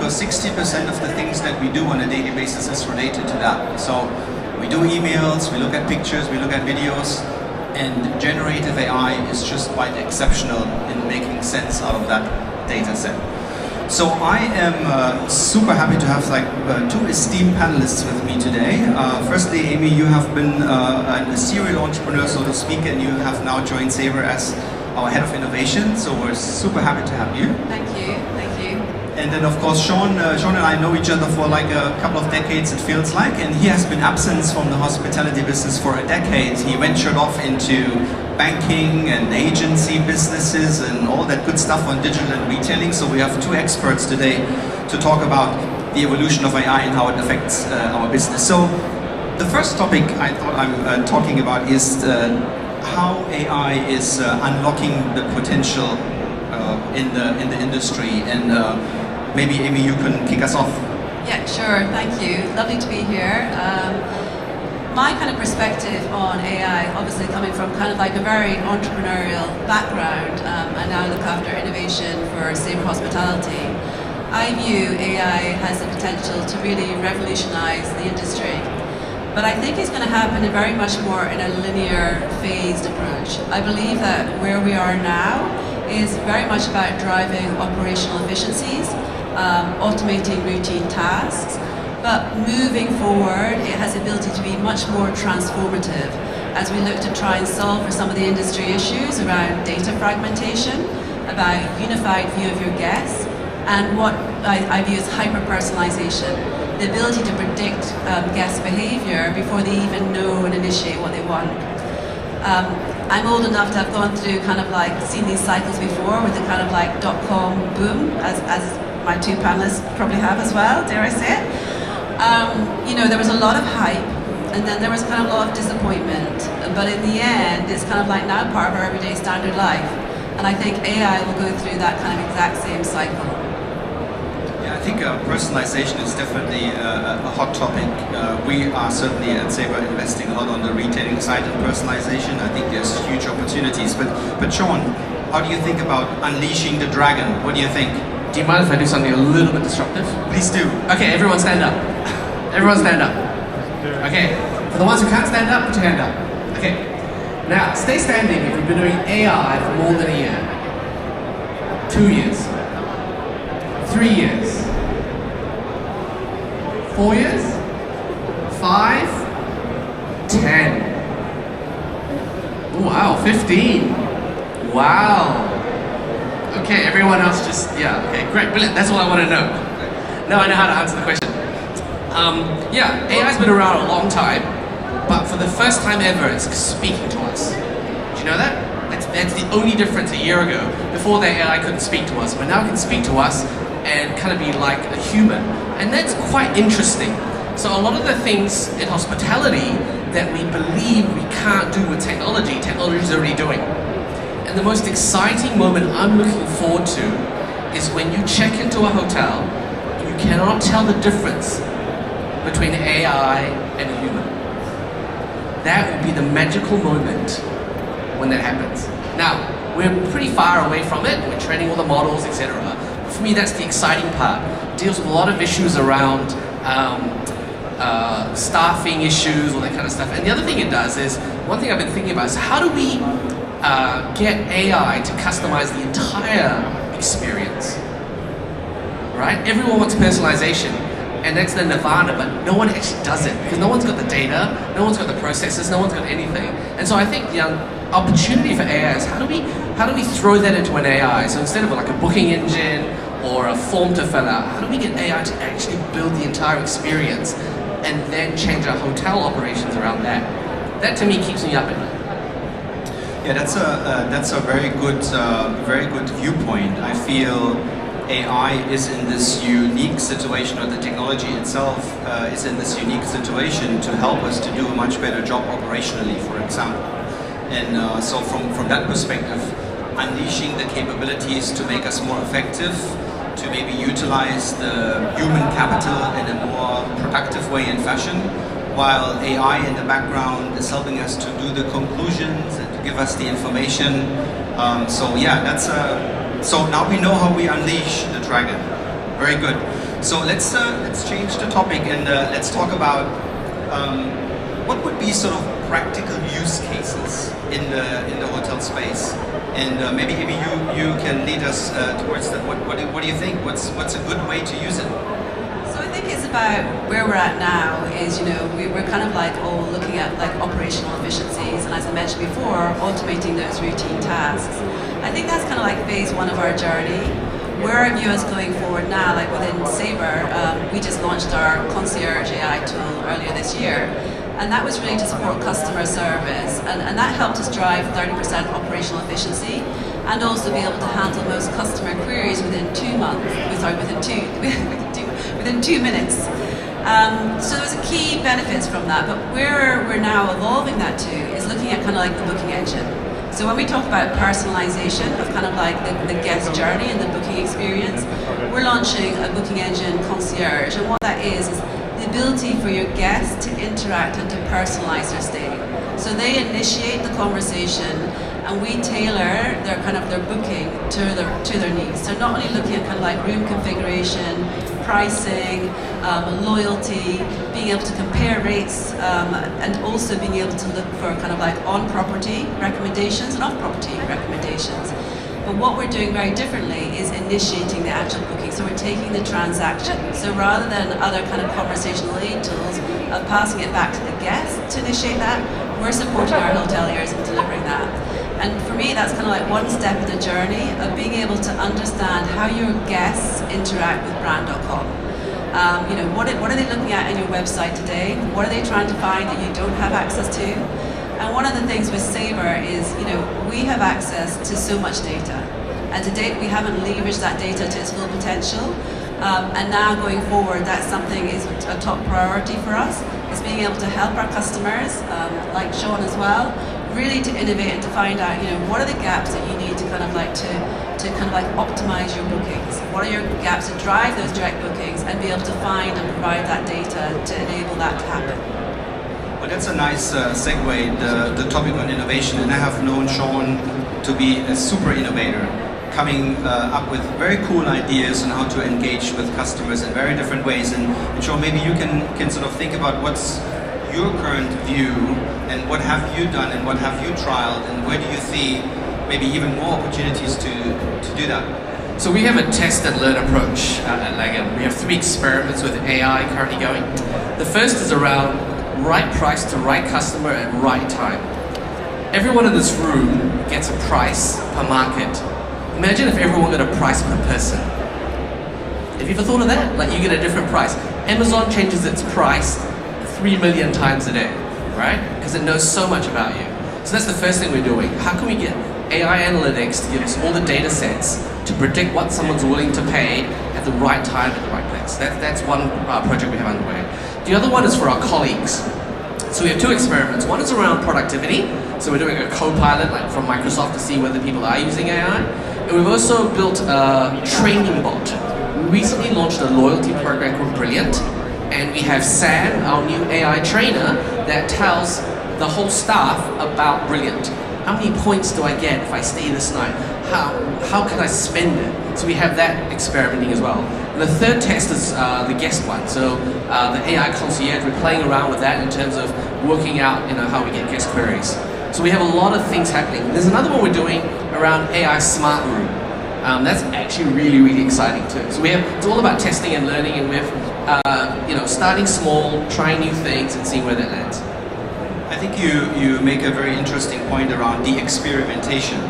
because 60% of the things that we do on a daily basis is related to that. So we do emails, we look at pictures, we look at videos, and generative AI is just quite exceptional in making sense out of that data set. So I am super happy to have two esteemed panelists with me today. Firstly, Amy, you have been a serial entrepreneur, so to speak, and you have now joined Sabre as our head of innovation. So we're super happy to have you. Thank you, thank you. And then of course Sean and I know each other for like a couple of decades, it feels like, and he has been absent from the hospitality business for a decade. He ventured off into banking and agency businesses and all that good stuff on digital and retailing. So we have two experts today to talk about the evolution of AI and how it affects our business. So the first topic I thought I'm talking about is how AI is unlocking the potential in the industry, and maybe Amy, you can kick us off. Yeah, sure, thank you. Lovely to be here. My kind of perspective on AI, obviously coming from kind of like a very entrepreneurial background, I now look after innovation for Sabre Hospitality. I view AI has the potential to really revolutionize the industry. But I think it's going to happen in very much more in a linear, phased approach. I believe that where we are now is very much about driving operational efficiencies, automating routine tasks, but moving forward, it has the ability to be much more transformative as we look to try and solve for some of the industry issues around data fragmentation, about unified view of your guests, and what I view as hyper-personalization, the ability to predict guest behavior before they even know and initiate what they want. I'm old enough to have gone through kind of like seen these cycles before with the kind of like .com boom, as my two panelists probably have as well, dare I say it. There was a lot of hype, and then there was kind of a lot of disappointment, but in the end, it's kind of like now part of our everyday standard life. And I think AI will go through that kind of exact same cycle. Yeah, I think personalization is definitely a hot topic. We are certainly at Sabre investing a lot on the retailing side of personalization. I think there's huge opportunities. But Sean, how do you think about unleashing the dragon? What do you think? Do you mind if I do something a little bit disruptive? Please do. Okay, everyone stand up. Everyone stand up. Okay, for the ones who can't stand up, put your hand up. Okay, now stay standing if you've been doing AI for more than a year. 2 years. 3 years. 4 years? 5? 10. Oh, wow, 15. Wow. Okay, everyone else just, yeah, okay, great, brilliant, that's all I want to know. Now I know how to answer the question. Yeah, AI's been around a long time, but for the first time ever, it's speaking to us. Do you know that? That's the only difference a year ago. Before that, AI couldn't speak to us, but now it can speak to us and kind of be like a human. And that's quite interesting. So a lot of the things in hospitality that we believe we can't do with technology is already doing. And the most exciting moment I'm looking forward to is when you check into a hotel, you cannot tell the difference between AI and a human. That will be the magical moment when that happens. Now, we're pretty far away from it, we're training all the models, etc. But for me, that's the exciting part. It deals with a lot of issues around staffing issues, all that kind of stuff. And the other thing it does is, one thing I've been thinking about is how do we get AI to customize the entire experience, right? Everyone wants personalization, and that's the nirvana, but no one actually does it because no one's got the data, no one's got the processes, no one's got anything. And so I think the opportunity for AI is how do we throw that into an AI? So instead of like a booking engine or a form to fill out, how do we get AI to actually build the entire experience and then change our hotel operations around that? That to me keeps me up at night. Yeah, that's a very good viewpoint. I feel AI is in this unique situation, or the technology itself is in this unique situation to help us to do a much better job operationally, for example. And so from that perspective, unleashing the capabilities to make us more effective, to maybe utilize the human capital in a more productive way and fashion, while AI in the background is helping us to do the conclusions and to give us the information. So yeah, so now we know how we unleash the dragon. Very good. So let's change the topic and let's talk about what would be sort of practical use cases in the hotel space, and maybe you can lead us towards that. What do you think? What's a good way to use it? So I think it's about where we're at now is, we're kind of like looking at like operational efficiencies, and as I mentioned before, automating those routine tasks. I think that's kind of like phase one of our journey. Where I view us going forward now, like within Sabre, we just launched our concierge AI tool earlier this year. And that was really to support customer service, and that helped us drive 30% operational efficiency, and also be able to handle most customer queries within 2 months. Within 2 minutes. So there's a key benefits from that. But where we're now evolving that to is looking at kind of like the booking engine. So when we talk about personalization of kind of like the guest journey and the booking experience, we're launching a booking engine concierge, and what that is the ability for your guests to interact and to personalize their stay. So they initiate the conversation, and we tailor their booking to their needs. So not only looking at kind of like room configuration, pricing, loyalty, being able to compare rates, and also being able to look for kind of like on-property recommendations and off-property recommendations. But what we're doing very differently is initiating the actual booking. So we're taking the transaction. So rather than other kind of conversational aid tools of passing it back to the guest to initiate that, we're supporting our hoteliers in delivering that. And for me, that's kind of like one step of the journey of being able to understand how your guests interact with brand.com. What are they looking at on your website today? What are they trying to find that you don't have access to? And one of the things with Sabre is, we have access to so much data. And to date, we haven't leveraged that data to its full potential. And now going forward, that's something is a top priority for us, is being able to help our customers, like Sean as well, really to innovate and to find out, what are the gaps that you need to kind of like to kind of like optimize your bookings? What are your gaps to drive those direct bookings and be able to find and provide that data to enable that to happen? Well, that's a nice segue, the topic on innovation, and I have known Sean to be a super innovator, coming up with very cool ideas on how to engage with customers in very different ways. And Sean, maybe you can sort of think about what's your current view, and what have you done, and what have you trialed, and where do you see maybe even more opportunities to do that? So we have a test and learn approach at Langham. We have 3 experiments with AI currently going. The first is around right price to right customer at right time. Everyone in this room gets a price per market. Imagine if everyone got a price per person. Have you ever thought of that? Like, you get a different price. Amazon changes its price 3 million times a day, right? Because it knows so much about you. So that's the first thing we're doing. How can we get AI analytics to give us all the data sets to predict what someone's willing to pay at the right time at the right place? That's one project we have underway. The other one is for our colleagues. So we have 2 experiments. One is around productivity. So we're doing a co-pilot like from Microsoft to see whether people are using AI. And we've also built a training bot. We recently launched a loyalty program called Brilliant. And we have Sam, our new AI trainer, that tells the whole staff about Brilliant. How many points do I get if I stay this night? How can I spend it? So we have that experimenting as well. And the third test is the guest one. So the AI concierge, we're playing around with that in terms of working out how we get guest queries. So we have a lot of things happening. There's another one we're doing around AI smart room. That's actually really, really exciting too. So it's all about testing and learning, and we're starting small, trying new things and seeing where that lands. I think you make a very interesting point around the experimentation.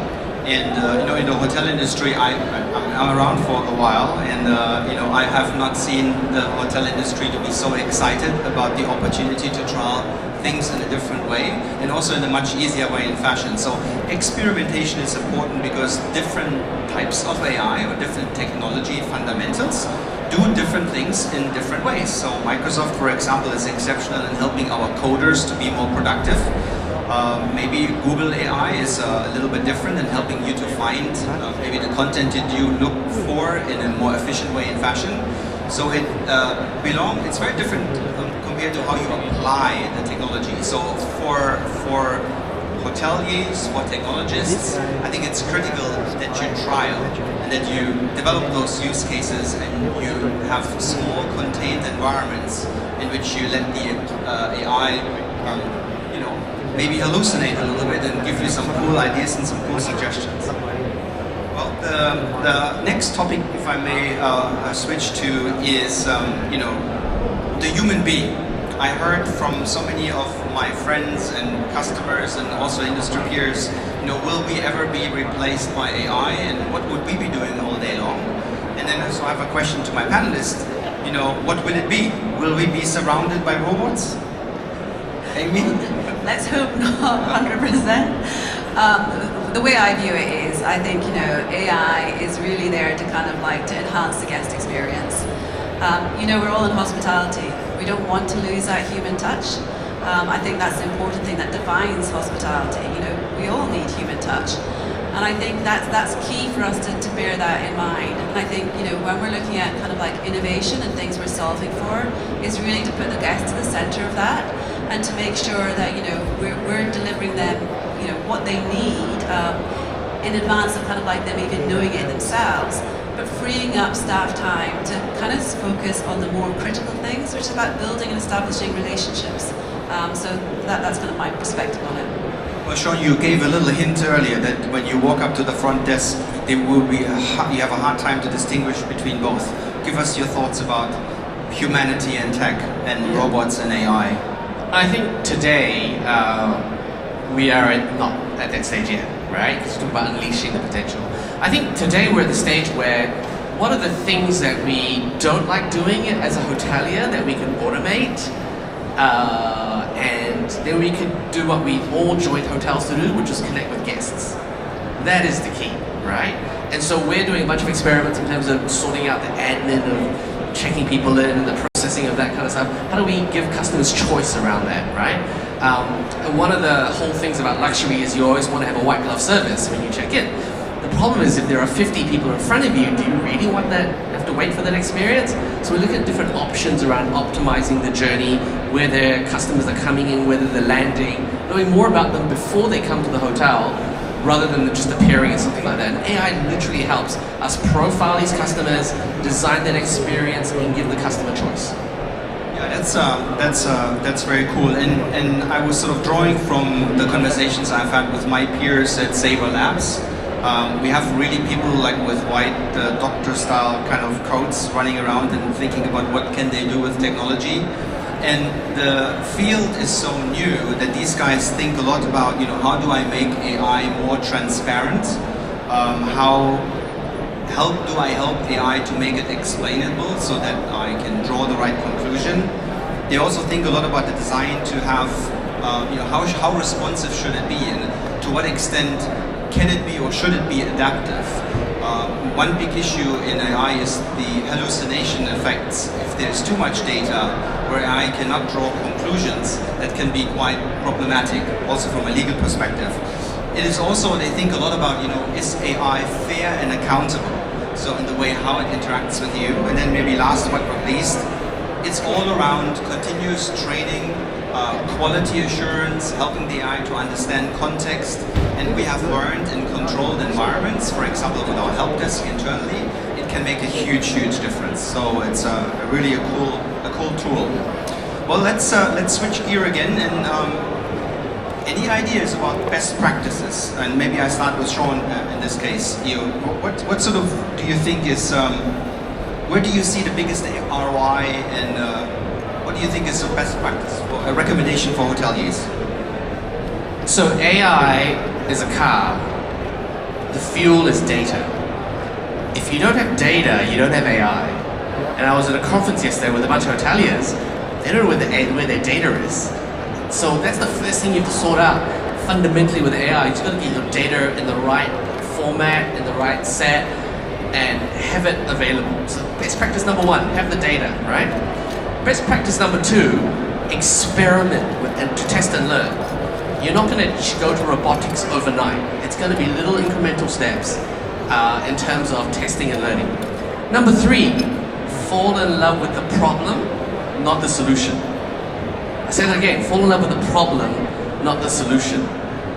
And in the hotel industry, I'm around for a while, and I have not seen the hotel industry to be so excited about the opportunity to trial things in a different way, and also in a much easier way in fashion. So experimentation is important because different types of AI or different technology fundamentals do different things in different ways. So Microsoft, for example, is exceptional in helping our coders to be more productive. Maybe Google AI is a little bit different in helping you to find maybe the content that you look for in a more efficient way in fashion. So it's very different compared to how you apply the technology. So for hoteliers, for technologists, I think it's critical that you trial and that you develop those use cases and you have small contained environments in which you let the AI, maybe hallucinate a little bit and give you some cool ideas and some cool suggestions. Well, the next topic, if I may switch to, is the human being. I heard from so many of my friends and customers and also industry peers, will we ever be replaced by AI, and what would we be doing all day long? And then so I have a question to my panelists. What will it be? Will we be surrounded by robots? Amy? Let's hope not 100%. The way I view it is, I think, AI is really there to kind of to enhance the guest experience. We're all in hospitality. We don't want to lose that human touch. I think that's the important thing that defines hospitality. We all need human touch. And I think that's key for us to bear that in mind. And I think, when we're looking at kind of innovation and things we're solving for, is really to put the guest to the center of that and to make sure that, we're delivering them, what they need in advance of kind of them even knowing it themselves, but freeing up staff time to kind of focus on the more critical things, which is about building and establishing relationships. So that's kind of my perspective on it. Well, Sean, you gave a little hint earlier that when you walk up to the front desk, you have a hard time to distinguish between both. Give us your thoughts about humanity and tech and robots and AI. I think today we are not at that stage yet, right? Because we talk about unleashing the potential. I think today we're at the stage where what are the things that we don't like doing as a hotelier that we can automate, and then we can do what we all joined hotels to do, which is connect with guests. That is the key, right? And so we're doing a bunch of experiments in terms of sorting out the admin of checking people in and the processing of that kind of stuff. How do we give customers choice around that, right? And one of the whole things about luxury is you always want to have a white glove service when you check in. The problem is if there are 50 people in front of you, do you really want that, have to wait for that experience? So we look at different options around optimizing the journey, where their customers are coming in, whether they're landing, knowing more about them before they come to the hotel, rather than just appearing and something like that. And AI literally helps us profile these customers, design that experience, and give the customer choice. Yeah, that's very cool. And I was sort of drawing from the conversations I've had with my peers at Sabre Labs. We have really people with white doctor-style kind of coats running around and thinking about what can they do with technology. And the field is so new that these guys think a lot about, how do I make AI more transparent? How do I help AI to make it explainable so that I can draw the right conclusion? They also think a lot about the design to have, how responsive should it be, and to what extent can it be or should it be adaptive? One big issue in AI is the hallucination effects. If there's too much data where AI cannot draw conclusions, that can be quite problematic, also from a legal perspective. It is also, they think a lot about, is AI fair and accountable? So in the way how it interacts with you. And then maybe last but not least, it's all around continuous training, quality assurance, helping the AI to understand context. And we have learned in controlled environments, for example, with our help desk internally, it can make a huge, huge difference. So it's really a cool tool. Well, let's switch gear again, and any ideas about best practices? And maybe I start with Sean in this case. What sort of do you think is where do you see the biggest ROI, and what do you think is the best practice, a recommendation for hoteliers? So AI is a car. The fuel is data. If you don't have data, you don't have AI. And I was at a conference yesterday with a bunch of hoteliers. They don't know where their data is. So that's the first thing you have to sort out. Fundamentally with AI, you just got to get your data in the right format, in the right set, and have it available. So best practice number one, have the data, right? Best practice number two, experiment with and to test and learn. You're not going to go to robotics overnight. It's going to be little incremental steps in terms of testing and learning. Number three, fall in love with the problem, not the solution. I say that again, fall in love with the problem, not the solution.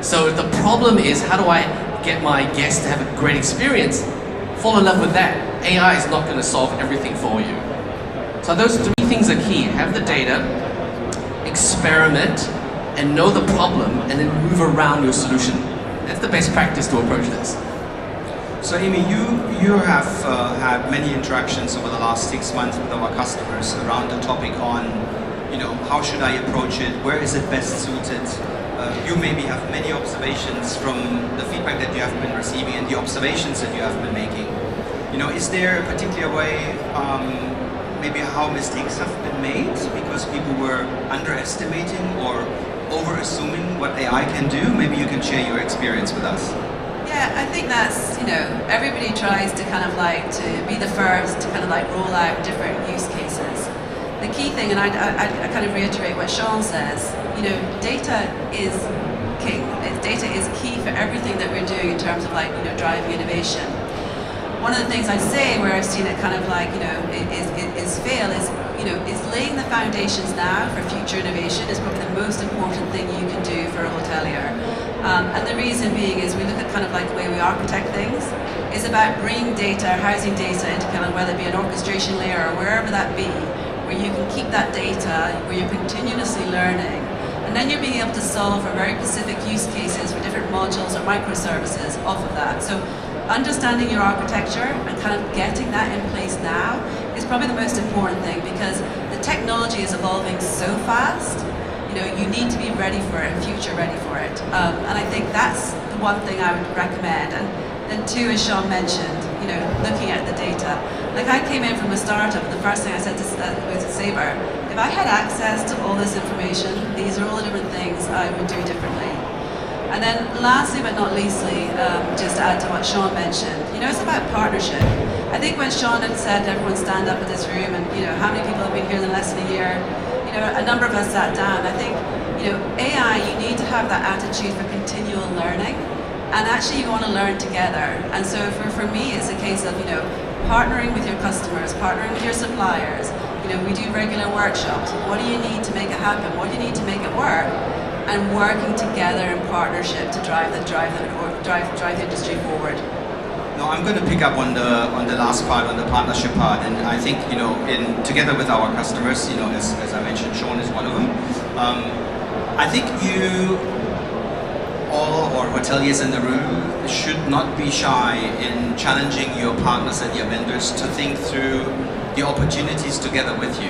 So if the problem is how do I get my guests to have a great experience, fall in love with that. AI is not going to solve everything for you. So those three things are key. Have the data, experiment, and know the problem, and then move around your solution. That's the best practice to approach this. So Amy, you have had many interactions over the last 6 months with our customers around the topic on, how should I approach it? Where is it best suited? You maybe have many observations from the feedback that you have been receiving and the observations that you have been making. Is there a particular way, maybe how mistakes have been made because people were underestimating or over-assuming what AI can do? Maybe you can share your experience with us. Yeah, I think that's, everybody tries to to be the first to roll out different use cases. The key thing, and I kind of reiterate what Sean says, data is king. Data is key for everything that we're doing in terms of driving innovation. One of the things I'd say where I've seen it is fail is laying the foundations now for future innovation is probably the most important thing you can do for a hotelier. And the reason being is we look at the way we architect things. It's about bringing data, housing data into whether it be an orchestration layer or wherever that be, where you can keep that data, where you're continuously learning. And then you're being able to solve for very specific use cases for different modules or microservices off of that. So understanding your architecture and getting that in place now is probably the most important thing because the technology is evolving so fast. You need to be ready for it, future ready for it. And I think that's the one thing I would recommend. And then two, as Sean mentioned, looking at the data. I came in from a startup and the first thing I said to Sabre, if I had access to all this information, these are all the different things I would do differently. And then lastly but not leastly, just to add to what Sean mentioned, it's about partnership. I think when Sean had said everyone stand up in this room and how many people have been here in less than a year, a number of us sat down. I think, AI, you need to have that attitude for continual learning and actually you want to learn together. And so for me, it's a case of, partnering with your customers, partnering with your suppliers. We do regular workshops. What do you need to make it happen? What do you need to make it work? And working together in partnership to drive the industry forward. No, I'm going to pick up on the last part, on the partnership part, and I think together with our customers, as I mentioned, Sean is one of them. I think you all or hoteliers in the room should not be shy in challenging your partners and your vendors to think through the opportunities together with you.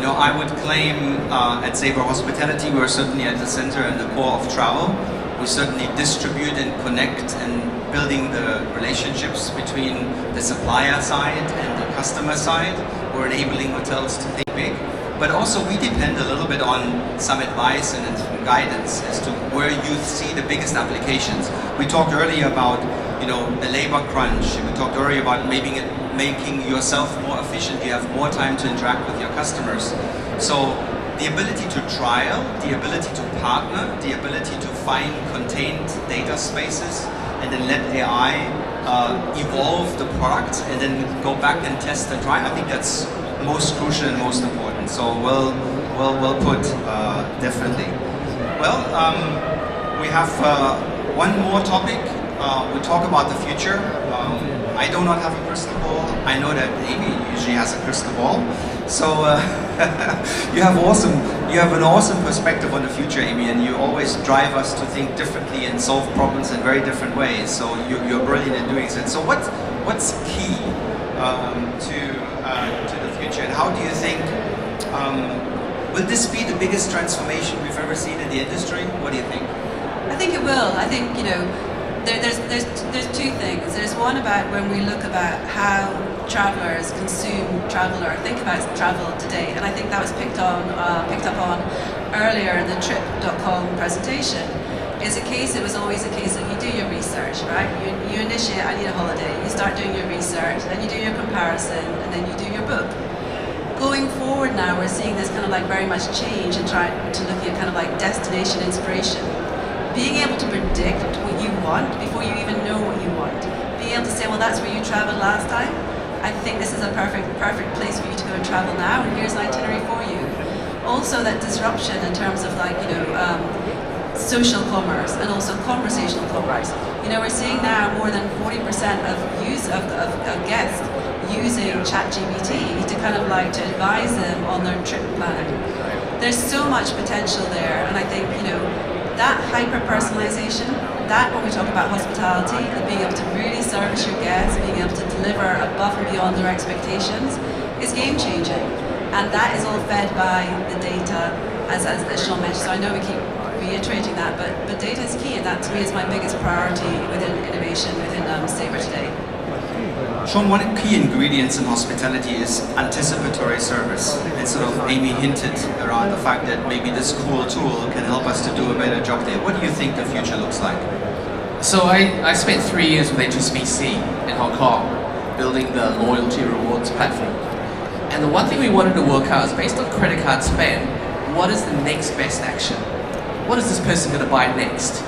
I would claim at Sabre Hospitality we're certainly at the center and the core of travel. We certainly distribute and connect and building the relationships between the supplier side and the customer side. We're enabling hotels to think big. But also we depend a little bit on some advice and guidance as to where you see the biggest applications. We talked earlier about the labor crunch. We talked earlier about making yourself more efficient. You have more time to interact with your customers. So the ability to trial, the ability to partner, the ability to find contained data spaces and then let AI evolve the product and then go back and test and try. I think that's most crucial and most important. So well put, definitely. Well, we have one more topic. We talk about the future. I do not have a crystal ball. I know that Amy usually has a crystal ball. So you have an awesome perspective on the future, Amy, and you always drive us to think differently and solve problems in very different ways. So you're brilliant in doing so. So what's key to the future, and how do you think will this be the biggest transformation we've ever seen in the industry? What do you think? I think it will. I think there's two things. There's one about when we look about how travelers consume travel or think about travel today, and I think that was picked up on earlier in the trip.com presentation. It was always a case that you do your research, right? You initiate, I need a holiday, you start doing your research, then you do your comparison, and then you do your book. Going forward now, we're seeing this very much change and trying to looking at destination inspiration. Being able to predict what you want before you even know what you want. Being able to say, well, that's where you traveled last time. I think this is a perfect place for you to go and travel now, and here's an itinerary for you. Also, that disruption in terms of social commerce and also conversational commerce. You know, we're seeing now more than 40% of use of guests using ChatGPT to kind of like to advise them on their trip planning. There's so much potential there, and I think, you know, that hyper-personalization, that when we talk about hospitality, and being able to really service your guests, being able to deliver above and beyond their expectations, is game-changing. And that is all fed by the data, as Sean mentioned. So I know we keep reiterating that, but data is key, and that to me is my biggest priority within innovation within Sabre today. Sean, one of the key ingredients in hospitality is anticipatory service. And sort of Amy hinted around the fact that maybe this cool tool can help us to do a better job there. What do you think the future looks like? So I spent 3 years with HSBC in Hong Kong, building the loyalty rewards platform. And the one thing we wanted to work out is, based on credit card spend, what is the next best action? What is this person going to buy next?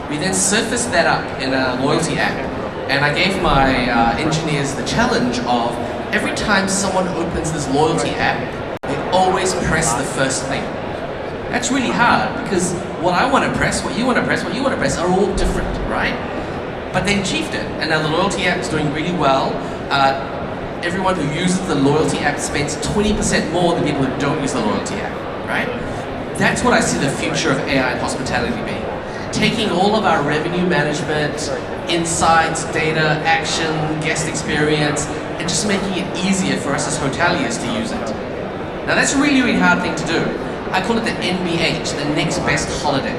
We then surfaced that up in a loyalty app, and I gave my engineers the challenge of every time someone opens this loyalty app, they always press the first thing. That's really hard, because what I want to press, what you want to press, what you want to press are all different, right? But they achieved it, and now the loyalty app is doing really well. Everyone who uses the loyalty app spends 20% more than people who don't use the loyalty app, right? That's what I see the future of AI and hospitality being. Taking all of our revenue management, insights, data, action, guest experience, and just making it easier for us as hoteliers to use it. Now that's a really, really hard thing to do. I call it the NBH, the next best holiday.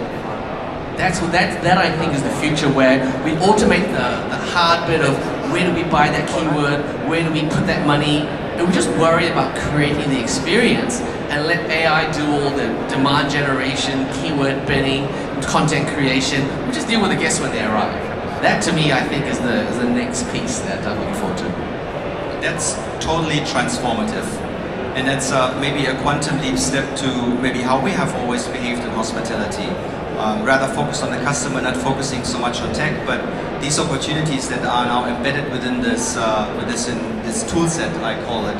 That I think is the future, where we automate the hard bit of where do we buy that keyword, where do we put that money, and we just worry about creating the experience and let AI do all the demand generation, keyword bidding, content creation. We just deal with the guests when they arrive. That to me, I think, is the next piece that I'm looking forward to. That's totally transformative. And that's maybe a quantum leap step to maybe how we have always behaved in hospitality. Rather focused on the customer, not focusing so much on tech, but these opportunities that are now embedded within this this tool set, I call it,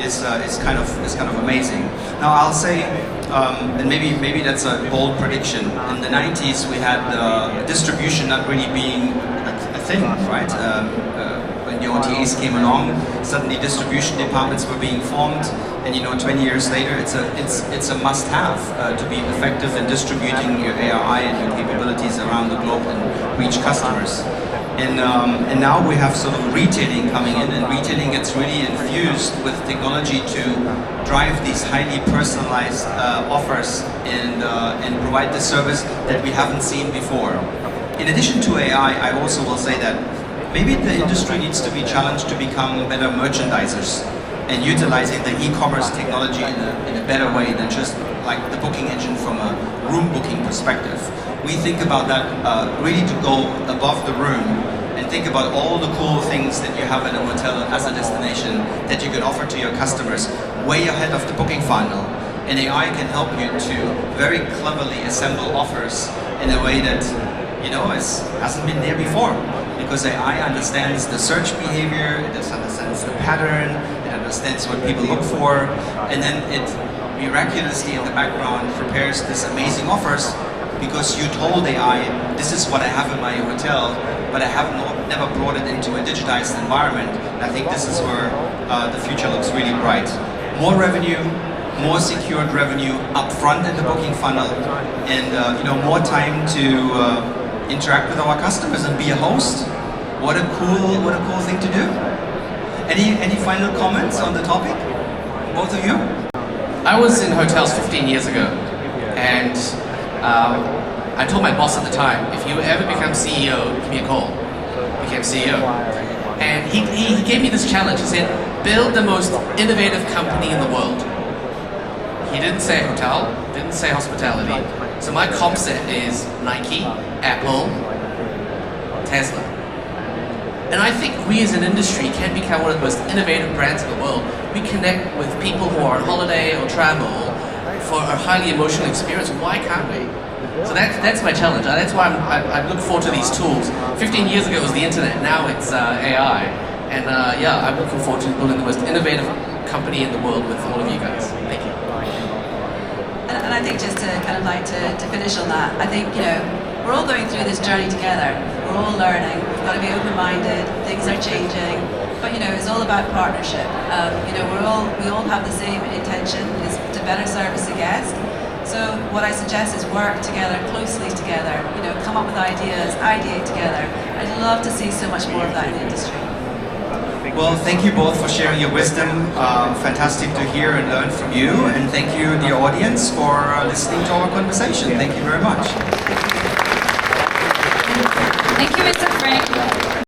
is kind of amazing. Now I'll say, and maybe that's a bold prediction. In the 90s, we had distribution not really being a thing, right? When the OTAs came along, suddenly distribution departments were being formed, and 20 years later, it's a must-have to be effective in distributing your ARI and your capabilities around the globe and reach customers. And now we have sort of retailing coming in, and retailing gets really infused with technology to drive these highly personalized offers and provide the service that we haven't seen before. In addition to AI, I also will say that maybe the industry needs to be challenged to become better merchandisers and utilizing the e-commerce technology in a better way than just like the booking engine from a room booking perspective. We think about that really to go above the room and think about all the cool things that you have in a hotel as a destination that you can offer to your customers way ahead of the booking funnel. And AI can help you to very cleverly assemble offers in a way that hasn't been there before. Because AI understands the search behavior, it understands the pattern, it understands what people look for, and then it miraculously in the background prepares these amazing offers because you told AI, this is what I have in my hotel, but I have never brought it into a digitized environment. And I think this is where the future looks really bright. More revenue, more secured revenue up front in the booking funnel, and more time to interact with our customers and be a host. What a cool thing to do. Any final comments on the topic? Both of you? I was in hotels 15 years ago, and I told my boss at the time, if you ever become CEO, give me a call. Became CEO. And he gave me this challenge. He said, build the most innovative company in the world. He didn't say hotel, didn't say hospitality. So my comp set is Nike, Apple, Tesla. And I think we as an industry can become one of the most innovative brands in the world. We connect with people who are on holiday or travel for a highly emotional experience. Why can't we? So that's my challenge. That's why I look forward to these tools. 15 years ago it was the internet, now it's AI. And I'm looking forward to building the most innovative company in the world with all of you guys. Thank you. And I think just to kind of of like to finish on that. I think, you know, we're all going through this journey together. We're all learning. We've got to be open-minded. Things are changing. But, you know, it's all about partnership. You know, we all have the same intention, is to better service the guest. So what I suggest is work together, closely together, you know, come up with ideas, ideate together. I'd love to see so much more of that in the industry. Well, thank you both for sharing your wisdom. Fantastic to hear and learn from you. And thank you, the audience, for listening to our conversation. Thank you very much. Thank you, Mr. Frank.